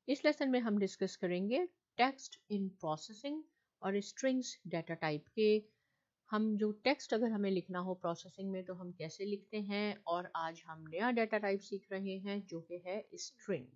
इस लेसन में हम डिस्कस करेंगे टेक्स्ट इन प्रोसेसिंग और स्ट्रिंग्स डाटा टाइप के। हम जो टेक्स्ट अगर हमें लिखना हो प्रोसेसिंग में तो हम कैसे लिखते हैं, और आज हम नया डाटा टाइप सीख रहे हैं जो कि है स्ट्रिंग।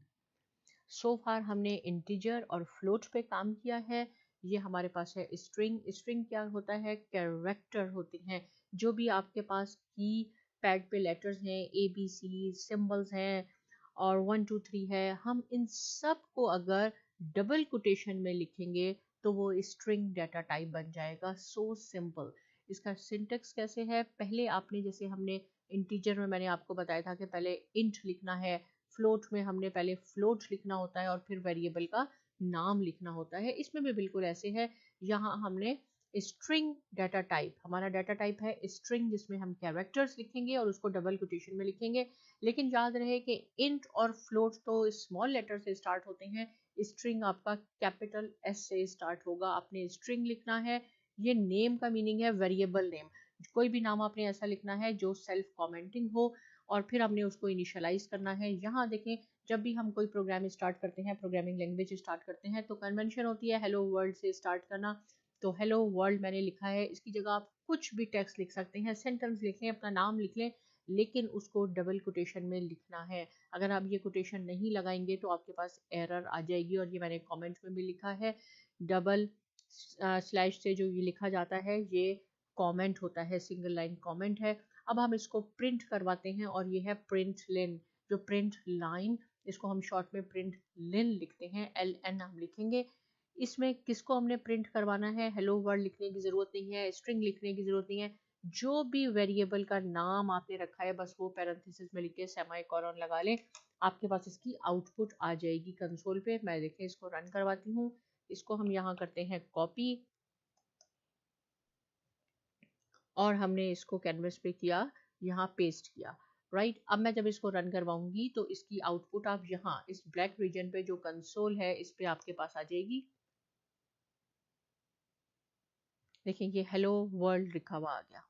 सो फार हमने इंटीजर और फ्लोट पे काम किया है। ये हमारे पास है स्ट्रिंग। स्ट्रिंग क्या होता है? कैरेक्टर होते हैं। जो भी आपके पास की पैड पे लेटर्स हैं, ABC सिंबल्स हैं और 1 2 3 है, हम इन सब को अगर डबल कोटेशन में लिखेंगे तो वो स्ट्रिंग डाटा टाइप बन जाएगा। So simple. इसका सिंटेक्स कैसे है? पहले आपने, जैसे हमने इंटीजर में मैंने आपको बताया था कि पहले इंट लिखना है, फ्लोट में हमने पहले फ्लोट लिखना होता है और फिर वेरिएबल का नाम लिखना होता है। इसमें भी बिल्कुल ऐसे है। यहाँ हमने स्ट्रिंग डाटा टाइप, हमारा डाटा टाइप है स्ट्रिंग, जिसमें हम कैरेक्टर्स लिखेंगे और उसको डबल कोटेशन में लिखेंगे। लेकिन याद रहे कि इंट और फ्लोट तो स्मॉल लेटर से स्टार्ट होते हैं, स्ट्रिंग आपका कैपिटल S से स्टार्ट होगा। आपने स्ट्रिंग लिखना है। ये नेम का मीनिंग है वेरिएबल नेम। कोई भी नाम आपने ऐसा लिखना है जो सेल्फ कमेंटिंग हो, और फिर हमने उसको इनिशियलाइज करना है। यहाँ देखें, जब भी हम कोई प्रोग्राम स्टार्ट करते हैं, प्रोग्रामिंग लैंग्वेज स्टार्ट करते हैं, तो कन्वेंशन होती है हेलो वर्ल्ड से स्टार्ट करना। तो हेलो वर्ल्ड मैंने लिखा है, इसकी जगह आप कुछ भी टेक्स्ट लिख सकते हैं, सेंटेंस लिख लें, अपना नाम लिख लें, लेकिन उसको डबल कोटेशन में लिखना है। अगर आप ये कोटेशन नहीं लगाएंगे तो आपके पास एरर आ जाएगी। और ये मैंने कमेंट में भी लिखा है, डबल स्लैश से जो ये लिखा जाता है ये कमेंट होता है, सिंगल लाइन कमेंट है। अब हम इसको प्रिंट करवाते हैं और ये है प्रिंट लिन, जो प्रिंट लाइन, इसको हम शॉर्ट में प्रिंट लिन लिखते हैं, LN हम लिखेंगे। इसमें किसको हमने प्रिंट करवाना है? हेलो वर्ल्ड लिखने की जरूरत नहीं है, स्ट्रिंग लिखने की जरूरत नहीं है। जो भी वेरिएबल का नाम आपने रखा है बस वो पैरेंथेसिस में लिख के सेमीकोलन लगा लें, आपके पास इसकी आउटपुट आ जाएगी कंसोल पे। मैं देखें इसको रन करवाती हूँ। इसको हम यहाँ करते हैं कॉपी, और हमने इसको कैनवस पे किया, यहाँ पेस्ट किया। राइट, अब मैं जब इसको रन करवाऊंगी तो इसकी आउटपुट आप यहाँ इस ब्लैक रीजन पे जो कंसोल है इस पे आपके पास आ जाएगी। देखिए ये हेलो वर्ल्ड लिखा हुआ आ गया।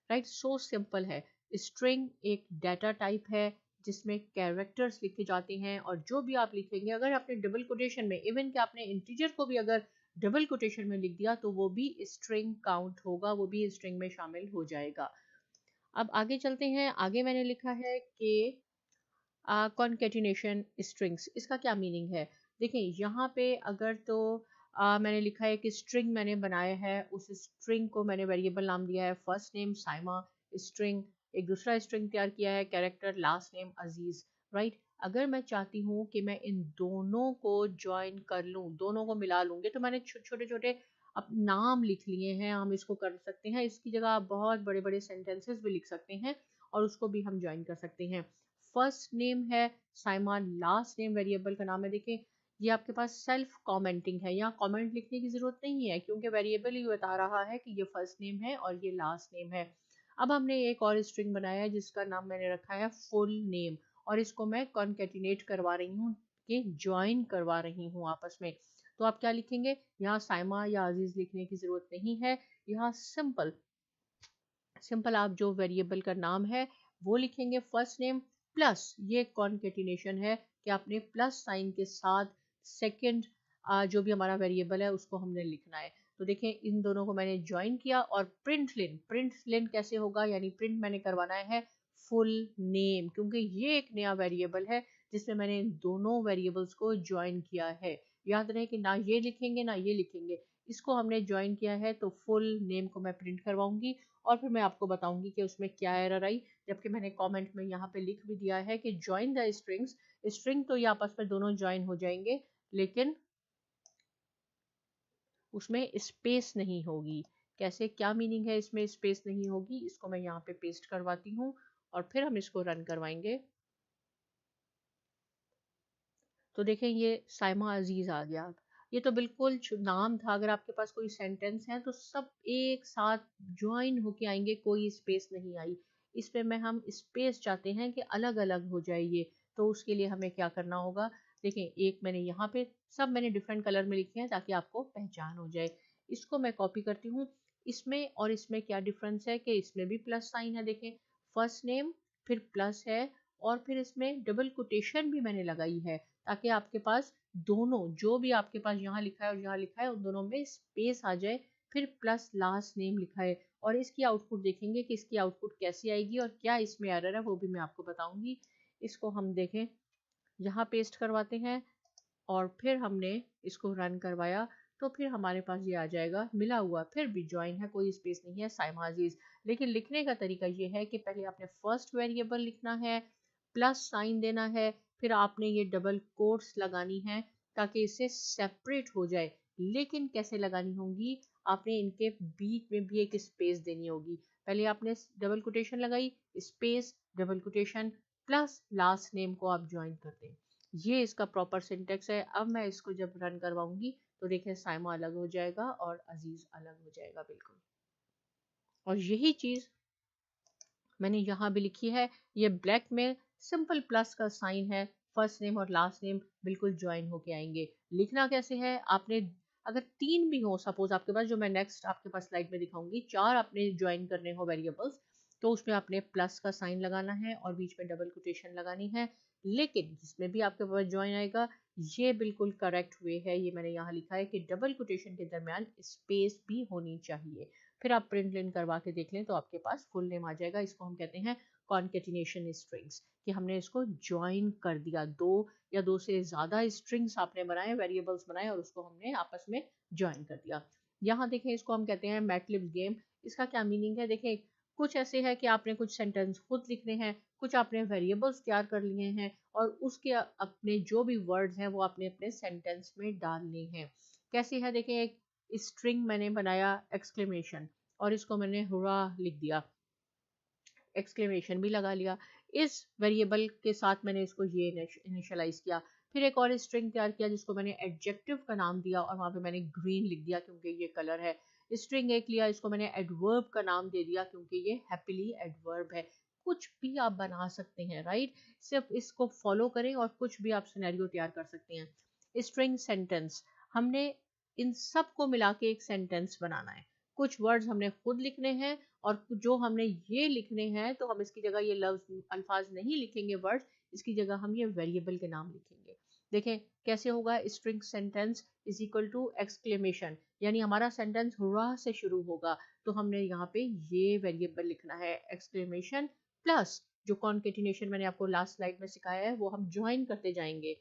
राइट, सो सिंपल है। स्ट्रिंग एक डाटा टाइप है जिसमें कैरेक्टर्स लिखे जाते हैं, और जो भी आप लिखेंगे, अगर आपने डबल कोटेशन में, इवन कि आपने इंटीजर को भी अगर डबल कोटेशन में लिख दिया तो वो भी स्ट्रिंग काउंट होगा, वो भी स्ट्रिंग में शामिल हो जाएगा। अब आगे चलते हैं। आगे मैंने लिखा है कि कॉन्केटिनेशन स्ट्रिंग्स, इसका क्या मीनिंग है? देखिए यहाँ पे अगर तो मैंने लिखा है कि स्ट्रिंग मैंने बनाया है, उस स्ट्रिंग को मैंने वेरिएबल नाम दिया है फर्स्ट नेम साइमा स्ट्रिंग, एक दूसरा स्ट्रिंग तैयार किया है कैरेक्टर लास्ट नेम अजीज। राइट, अगर मैं चाहती हूँ कि मैं इन दोनों को ज्वाइन कर लूँ, दोनों को मिला लूँगी, तो मैंने छोटे छोटे अब नाम लिख लिए हैं, हम इसको कर सकते हैं। इसकी जगह आप बहुत बड़े बड़े सेंटेंसेस भी लिख सकते हैं और उसको भी हम ज्वाइन कर सकते हैं। फर्स्ट नेम है साइमा, लास्ट नेम वेरिएबल का नाम है। देखिए ये आपके पास सेल्फ कमेंटिंग है, यहाँ कमेंट लिखने की जरूरत नहीं है क्योंकि वेरिएबल ही बता रहा है कि ये फर्स्ट नेम है और ये लास्ट नेम है। अब हमने एक और स्ट्रिंग बनाया है जिसका नाम मैंने रखा है फुल नेम, और इसको मैं कॉन्केटिनेट करवा रही हूँ, कि ज्वाइन करवा रही हूँ आपस में। तो आप क्या लिखेंगे? यहाँ साइमा या अजीज लिखने की जरूरत नहीं है, यहाँ सिंपल सिंपल आप जो वेरिएबल का नाम है वो लिखेंगे फर्स्ट नेम प्लस, ये कॉन्केटिनेशन है कि आपने प्लस साइन के साथ सेकंड जो भी हमारा वेरिएबल है उसको हमने लिखना है। तो देखें इन दोनों को मैंने ज्वाइन किया। और प्रिंट लिन कैसे होगा? यानी प्रिंट मैंने करवाना है फुल नेम, क्योंकि ये एक नया वेरिएबल है जिसमें मैंने दोनों वेरिएबल्स को ज्वाइन किया है। याद रहे कि ना ये लिखेंगे ना ये लिखेंगे, इसको हमने ज्वाइन किया है, तो फुल नेम को मैं प्रिंट करवाऊंगी और फिर मैं आपको बताऊंगी कि उसमें क्या एरर आई। जबकि मैंने कमेंट में यहाँ पे लिख भी दिया है कि ज्वाइन द स्ट्रिंग्स, स्ट्रिंग तो ये आपस में दोनों ज्वाइन हो जाएंगे लेकिन उसमें स्पेस नहीं होगी। कैसे, क्या मीनिंग है इसमें स्पेस नहीं होगी? इसको मैं यहाँ पे पेस्ट करवाती हूँ और फिर हम इसको रन करवाएंगे। तो देखें ये साइमा अजीज आ गया। ये तो बिल्कुल नाम था, अगर आपके पास कोई सेंटेंस है तो सब एक साथ ज्वाइन होके आएंगे, कोई स्पेस नहीं आई। इस पे में हम स्पेस चाहते हैं कि अलग अलग हो जाए ये, तो उसके लिए हमें क्या करना होगा? देखें एक मैंने यहाँ पे सब मैंने डिफरेंट कलर में लिखे हैं ताकि आपको पहचान हो जाए। इसको मैं कॉपी करती हूँ। इसमें और इसमें क्या डिफरेंस है कि इसमें भी प्लस साइन है, देखें फर्स्ट नेम फिर प्लस है और फिर इसमें डबल कोटेशन भी मैंने लगाई है। ताकि आपके पास दोनों जो भी आपके पास यहाँ लिखा है और यहाँ लिखा है उन दोनों में स्पेस आ जाए, फिर प्लस लास्ट नेम लिखा है। और इसकी आउटपुट देखेंगे कि इसकी आउटपुट कैसी आएगी और क्या इसमें एरर है वो भी मैं आपको बताऊंगी। इसको हम देखें, यहाँ पेस्ट करवाते हैं और फिर हमने इसको रन करवाया तो फिर हमारे पास ये आ जाएगा मिला हुआ, फिर भी ज्वाइन है, कोई स्पेस नहीं है, साइमा अजीज। लेकिन लिखने का तरीका ये है कि पहले आपने फर्स्ट वेरिएबल लिखना है, प्लस साइन देना है, फिर आपने ये डबल कोट्स लगानी है ताकि इससे सेपरेट हो जाए। लेकिन कैसे लगानी होंगी, आपने इनके बीच में भी एक स्पेस देनी होगी। पहले आपने डबल कोटेशन लगाई, space, double quotation, plus last name को आप ज्वाइन कर दें। ये इसका प्रॉपर सिंटेक्स है। अब मैं इसको जब रन करवाऊंगी तो देखें साइमा अलग हो जाएगा और अजीज अलग हो जाएगा बिल्कुल। और यही चीज मैंने यहाँ भी लिखी है, ये ब्लैक में सिंपल प्लस का साइन है, फर्स्ट नेम और लास्ट नेम बिल्कुल ज्वाइन होके आएंगे। लिखना कैसे है, आपने अगर 3 भी हो सपोज आपके पास, जो मैं नेक्स्ट आपके पास स्लाइड में दिखाऊंगी, 4 आपने ज्वाइन करने हो वेरिएबल्स, तो उसमें आपने प्लस का साइन लगाना है और बीच में डबल कोटेशन लगानी है। लेकिन जिसमें भी आपके पास ज्वाइन आएगा, ये बिल्कुल करेक्ट वे है, ये मैंने यहाँ लिखा है कि डबल कोटेशन के दरमियान स्पेस भी होनी चाहिए। फिर आप प्रिंट लाइन करवा के देख लें तो आपके पास फुल नेम आ जाएगा। इसको हम कहते हैं कॉन्केटिनेशन स्ट्रिंग्स, कि हमने इसको ज्वाइन कर दिया, 2 या 2 से ज़्यादा स्ट्रिंग्स आपने बनाए, वेरिएबल्स बनाए और उसको हमने आपस में ज्वाइन कर दिया। यहाँ देखें, इसको हम कहते हैं मैटलिब गेम। इसका क्या मीनिंग है, देखें कुछ ऐसे है कि आपने कुछ सेंटेंस खुद लिखने हैं, कुछ आपने वेरिएबल्स तैयार कर लिए हैं और उसके अपने जो भी वर्ड्स हैं वो आपने अपने सेंटेंस में डालने हैं। कैसे है, देखें एक स्ट्रिंग मैंने बनाया एक्सक्लेमेशन और इसको मैंने हुरा लिख दिया, एक्सक्लेमेशन भी लगा लिया। इस वेरिएबल के साथ मैंने इसको ये इनिशियलाइज किया। फिर एक और स्ट्रिंग तैयार किया जिसको मैंने एडजेक्टिव का नाम दिया और वहाँ पे मैंने ग्रीन लिख दिया क्योंकि ये कलर है। स्ट्रिंग एक लिया, इसको मैंने एडवर्ब का नाम दे दिया क्योंकि ये हैप्पीली एडवर्ब है। कुछ भी आप बना सकते हैं, राइट, सिर्फ इसको फॉलो करें और कुछ भी आप सिनेरियो तैयार कर सकते हैं। स्ट्रिंग सेंटेंस, हमने इन सब को मिला के एक सेंटेंस बनाना है। कुछ वर्ड्स हमने खुद लिखने हैं और जो हमने ये लिखने हैं तो हम इसकी जगह ये लफ्ज अल्फाज नहीं लिखेंगे वर्ड्स, इसकी जगह हम ये वेरिएबल के नाम लिखेंगे। देखें कैसे होगा, string sentence is equal to exclamation, यानी हमारा सेंटेंस हुर्रा से शुरू होगा तो हमने यहाँ पे ये वेरिएबल लिखना है एक्सक्लेमेशन प्लस जो कॉन्केटिनेशन मैंने आपको लास्ट स्लाइड में सिखाया है वो हम ज्वाइन करते जाएंगे।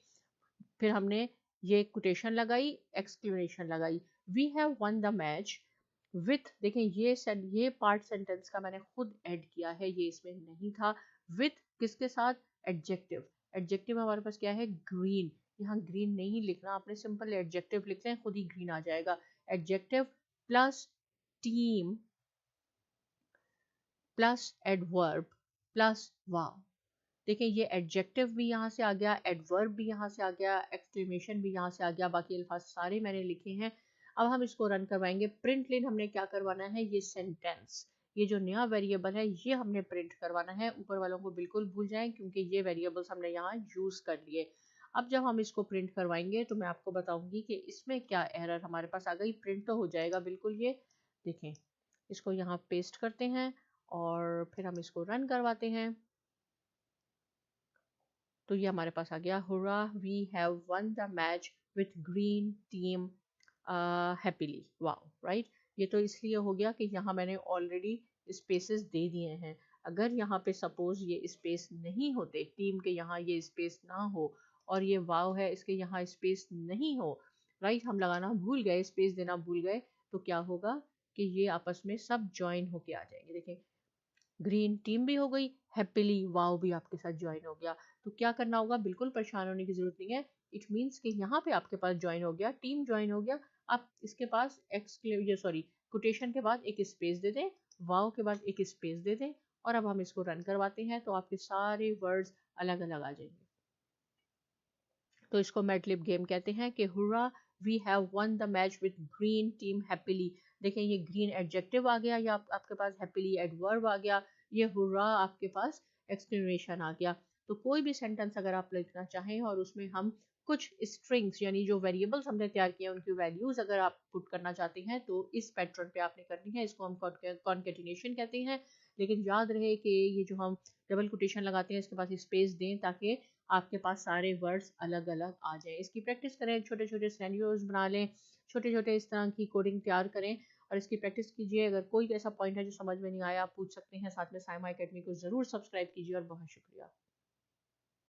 फिर हमने ये कोटेशन लगाई, एक्सक्लेमेशन लगाई, we have won the match with, देखें ये पार्ट सेंटेंस का मैंने खुद ऐड किया है, ये इसमें नहीं था। विथ किसके साथ, एडजेक्टिव। एडजेक्टिव में हमारे पास क्या है, ग्रीन। यहाँ ग्रीन नहीं लिखना, आपने सिंपल एडजेक्टिव लिख लें, खुद ही ग्रीन आ जाएगा। Adjective plus team plus adverb plus वाव। देखिए ये एडजेक्टिव भी यहाँ से आ गया, एडवर्ब भी यहाँ से आ गया, एक्सक्लेमेशन भी यहाँ से आ गया, बाकी अल्फाज सारे मैंने लिखे हैं। अब हम इसको रन करवाएंगे। प्रिंट लेन हमने क्या करवाना है, ये सेंटेंस, ये जो नया वेरिएबल है ये हमने प्रिंट करवाना है। ऊपर वालों को बिल्कुल भूल जाएं क्योंकि ये वेरिएबल्स हमने यहाँ यूज कर लिए। अब जब हम इसको प्रिंट करवाएंगे तो मैं आपको बताऊंगी कि इसमें क्या एरर हमारे पास आ गई। प्रिंट तो हो जाएगा बिल्कुल, ये देखें, इसको यहाँ पेस्ट करते हैं और फिर हम इसको रन करवाते हैं तो ये हमारे पास आ गया, hurrah we have won the match with green team happily, wow, right. ये तो इसलिए हो गया कि यहाँ मैंने ऑलरेडी स्पेसेस दे दिए हैं। अगर यहाँ पे सपोज ये स्पेस नहीं होते, टीम के यहाँ ये स्पेस ना हो और ये वाव है इसके यहाँ स्पेस नहीं हो, राइट, हम लगाना भूल गए, स्पेस देना भूल गए, तो क्या होगा कि ये आपस में सब ज्वाइन होके आ जाएंगे। देखें ग्रीन टीम भी हो गई, हैप्पीली वाव भी आपके साथ ज्वाइन हो गया। तो क्या करना होगा, बिल्कुल परेशान होने की जरूरत नहीं है। इट मीन्स कि यहाँ पे आपके पास ज्वाइन हो गया, टीम ज्वाइन हो गया, आप इसके पास कोटेशन के बाद एक स्पेस दे दें, वाव के बाद एक स्पेस दे दें और अब हम इसको रन करवाते हैं तो आपके सारे वर्ड्स अलग अलग आ जाएंगे। तो इसको मैटलिब गेम कहते हैं कि hurrah we have won the match with green team happily. देखें ये ग्रीन एडजेक्टिव आ गया, या आपके पास हैप्पीली एडवर्ब आ गया, ये हुर्रा आपके पास एक्सक्लेमेशन आ गया। तो कोई भी सेंटेंस अगर आप लिखना चाहें और उसमें हम कुछ स्ट्रिंग्स यानी जो वेरिएबल्स हमने तैयार किए हैं उनकी वैल्यूज अगर आप पुट करना चाहते हैं तो इस पैटर्न पे आपने करनी है। इसको हम कॉन्केटिनेशन कहते हैं। लेकिन याद रहे कि ये जो हम डबल कोटेशन लगाते हैं इसके पास स्पेस दें ताकि आपके पास सारे वर्ड्स अलग अलग आ जाए। इसकी प्रैक्टिस करें, छोटे छोटे सिनेरियोज बना लें, छोटे छोटे इस तरह की कोडिंग तैयार करें और इसकी प्रैक्टिस कीजिए। अगर कोई ऐसा पॉइंट है जो समझ में नहीं आया, आप पूछ सकते हैं। साथ में साइमा एकेडमी को ज़रूर सब्सक्राइब कीजिए और बहुत शुक्रिया।